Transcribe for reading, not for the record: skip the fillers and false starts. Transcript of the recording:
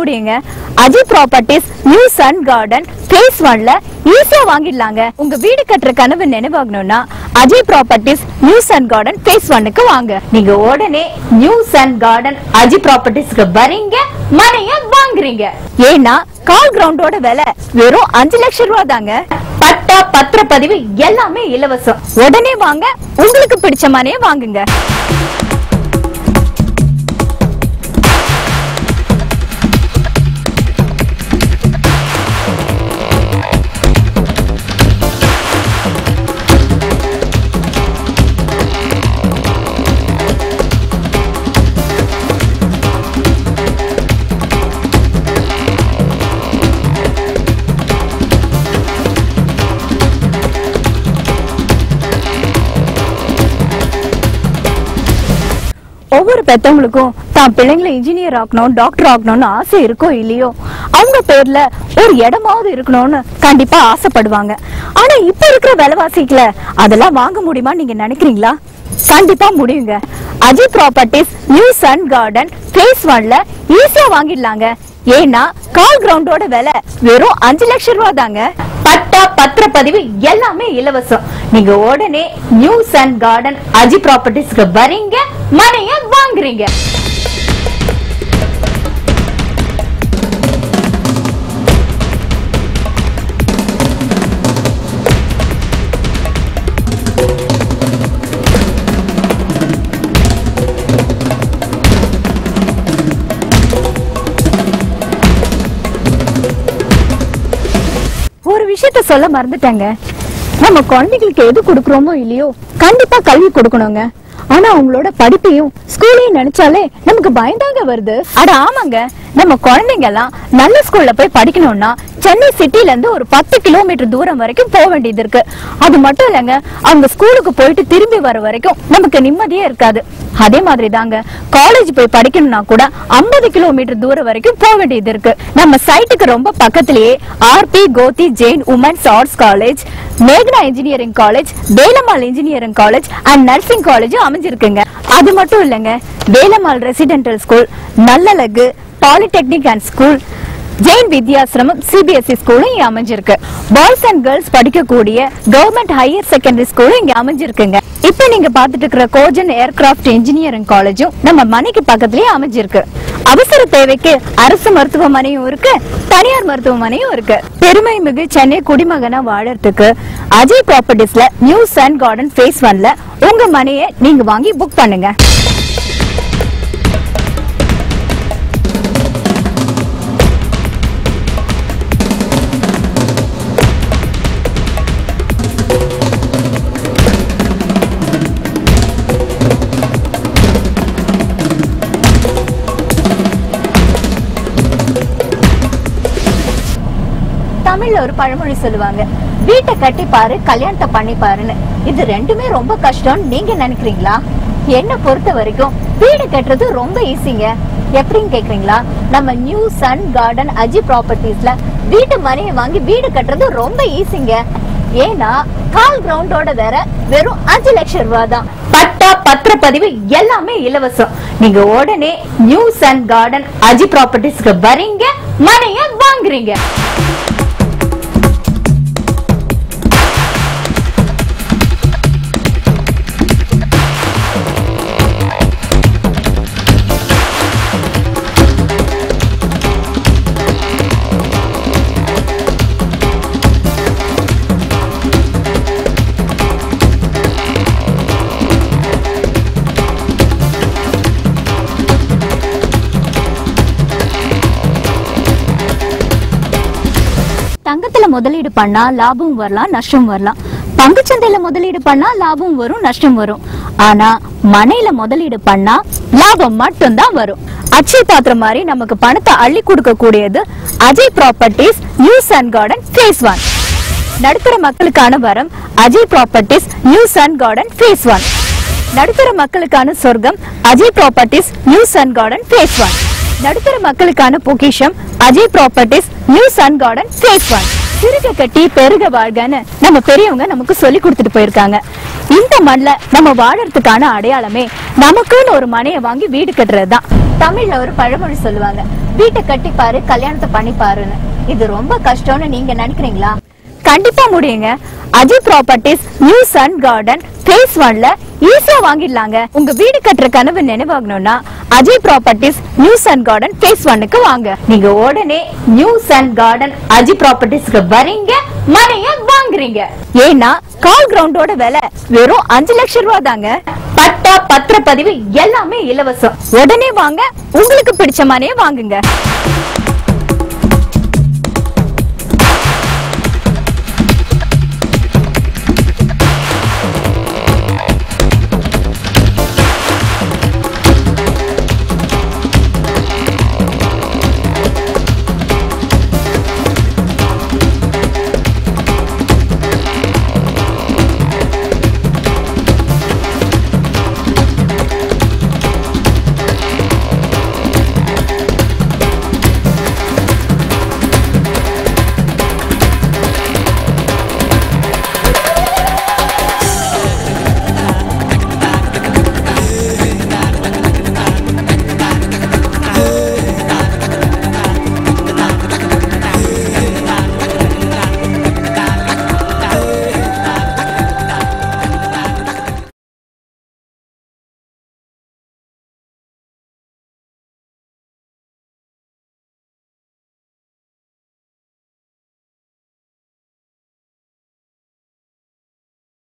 முடியுங்க. Ajay properties new Sun garden phase 1ல ஈஸியா வாங்கிடலாங்க. உங்க வீடு கட்டுற கனவு நினைவாகணும்னா Ajay properties new Sun garden phase 1க்கு வாங்க. நீங்க உடனே நியூ சன் கார்டன் அஜய் ப்ராப்பர்ட்டிஸ்க்கு வரீங்க, மனைய வாங்குறீங்க. ஏன்னா கால் கிரவுண்டோட விலை வெறும் 5 லட்சம் ரூபாய் தாங்க. பட்டா பத்திரப்பதிவு எல்லாமே இலவசம். உடனே வாங்க, உங்களுக்கு பிடிச்ச மனைய வாங்குங்க. ஒவ்வொரு பெத்தவங்களுக்கும் தான் பிள்ளைங்களை இன்ஜினியர் ஆகணும், டாக்டர் ஆகணும்னு ஆசை இருக்கோ இல்லையோ, அவங்க பேர்ல ஒரு இடமாவது இருக்கணும்னு கண்டிப்பா ஆசைப்படுவாங்க. ஆனா இப்ப இருக்கிற விலைவாசிக்குல அதெல்லாம் வாங்க முடியுமா நீங்க நினைக்கிறீங்களா? கண்டிப்பா முடியுங்க. Ajay properties new Sun garden phase 1ல ஈஸியா வாங்கிடலாங்க. ஏன்னா கால் கிரவுண்டோட விலை வெறும் 5 லட்சம் ரூபாய் தாங்க. பட்டா பத்திரப்பதிவு எல்லாமே இலவசம். நீங்க உடனே நியூ சன் கார்டன் அஜய் ப்ராப்பர்ட்டிஸ்க்கு வரீங்க, மனைய வாங்குறீங்க. ஒரு விஷயத்த சொல்ல மறந்துட்டாங்க. நம்ம குழந்தைகளுக்கு எது கொடுக்கறோமோ இல்லையோ, கண்டிப்பா கல்வி கொடுக்கணுங்க. ஆனா அவங்களோட படிப்பையும் ஸ்கூலையும் நினைச்சாலே நமக்கு பயந்தாங்க வருது. அட ஆமாங்க, நம்ம குழந்தைங்க எல்லாம் நல்ல ஸ்கூல்ல போய் படிக்கணும்னா சென்னை சிட்டில இருந்து ஒரு 10 கிலோமீட்டர் தூரம் வரைக்கும் போக வேண்டியது இருக்கு. அது மட்டும் இல்லங்க, அவங்க ஸ்கூலுக்கு போயிட்டு திரும்பி வர வரைக்கும் நமக்கு நிம்மதியே இருக்காது. அதே மாதிரி தாங்க காலேஜ் போய் படிக்கணும்னா கூட 50 கிலோமீட்டர் தூரம் வரைக்கும் போக வேண்டியது இருக்கு. நம்ம சைட்டுக்கு ரொம்ப பக்கத்திலேயே RP Kothi Jain women's arts college, மேக்னா engineering college, Velammal engineering college and nursing காலேஜும் அமைஞ்சிருக்குங்க. அது மட்டும் இல்லங்க, Velammal residential school, Nallazhagu polytechnic and school, Jain Vidyashram CBSE ஸ்கூலும் இங்க அமைஞ்சிருக்கு. பாய்ஸ் அண்ட் கேர்ள்ஸ் படிக்கக்கூடிய கவர்மெண்ட் ஹையர் செகண்டரி ஸ்கூலும் இங்க அமைஞ்சிருக்குங்க. இப்ப நீங்க பாத்துட்டு இருக்கிற கோஜன் ஏர்கிராப்ட் இன்ஜினியரிங் காலேஜும் நம்ம மனைக்கு பக்கத்துலயே அமைஞ்சிருக்கு. அவசர தேவைக்கு அரசு மருத்துவமனையும் இருக்கு, தனியார் மருத்துவமனையும் இருக்கு. பெருமை மிகு சென்னை குடிமகனா வாழறதுக்கு அஜய் ப்ராப்பர்ட்டிஸ்ல நியூ சன் கார்டன் phase 1ல உங்க மனையை நீங்க வாங்கி புக் பண்ணுங்க. தமிழ்ல ஒரு பழமொழி சொல்லுவாங்க, வீட்டை கட்டி பாரு கல்யாணத்தை பண்ணி பாருன்னு. இது ரெண்டுமே ரொம்ப கஷ்டம் நீங்க நினைக்கிறீங்களா? என்ன பொறுத்த வரைக்கும் வீடு கட்டுறது ரொம்ப ஈஸிங்க. எப்படின்னு கேக்குறீங்களா? நம்ம நியூ சன் கார்டன் அஜய் ப்ராப்பர்ட்டிஸ்ல வீட்டு மனையை வாங்கி வீடு கட்டுறது ரொம்ப ஈஸிங்க. ஏன்னா கால் கிரவுண்டோட வேற வெறும் 5 லட்சம் ரூபாய் தான். பட்டா பத்திரப்பதிவு எல்லாமே இலவசம். நீங்க உடனே நியூ சன் கார்டன் அஜய் ப்ராப்பர்ட்டிஸ்க்கு வரீங்க, மனைய வாங்குறீங்க. தங்கத்துல முதலீடு பண்ணா லாபம் வரலாம், நஷ்டம் வரலாம். பங்குச்சந்தையில முதலீடு பண்ணா லாபம் வரும், நஷ்டம் வரும். ஆனா மனையில முதலீடு பண்ணா லாபம் மட்டும்தான் வரும். அச்சய் பாத்திரம் மாதிரி நமக்கு பணத்தை அள்ளி கொடுக்க கூடியது Ajay properties new Sun garden phase 1. நடுத்தர மக்களுக்கான வரம் Ajay properties new Sun garden phase 1. நடுத்தர மக்களுக்கான சொர்க்கம் Ajay properties new Sun garden phase 1. நடுத்தர மக்களுக்கான பொக்கிஷம் Ajay properties new Sun garden phase 1. சிறுக கட்டி பெருக வாழ்கன்னு நம்ம பெரியவங்க நமக்கு சொல்லி கொடுத்துட்டு போயிருக்காங்க. இந்த மண்ல நம்ம வாழறதுக்கான அடையாளமே நமக்குன்னு ஒரு மனையை வாங்கி வீடு கட்டுறதுதான். தமிழ்ல ஒரு பழமொழி சொல்லுவாங்க, வீட்டை கட்டி பாரு கல்யாணத்தை பண்ணி பாருன்னு. இது ரொம்ப கஷ்டம்னு நீங்க நினைக்கிறீங்களா? கண்டிப்பா முடியுங்க. Ajay properties new Sun garden phase 1ல ஈஸியா வாங்கிடலாங்க. உங்க வீடு கட்டுற கனவு நினைவாகணும்னா Ajay properties new Sun garden phase 1க்கு வாங்க. நீங்க உடனே நியூ சன் கார்டன் அஜய் ப்ராப்பர்ட்டிஸ்க்கு வரீங்க, மனைய வாங்குறீங்க. ஏன்னா கால் கிரவுண்டோட விலை வெறும் 5 லட்சம் ரூபாய் தாங்க. பட்டா பத்திரப்பதிவு எல்லாமே இலவசம். உடனே வாங்க, உங்களுக்கு பிடிச்ச மனைய வாங்குங்க.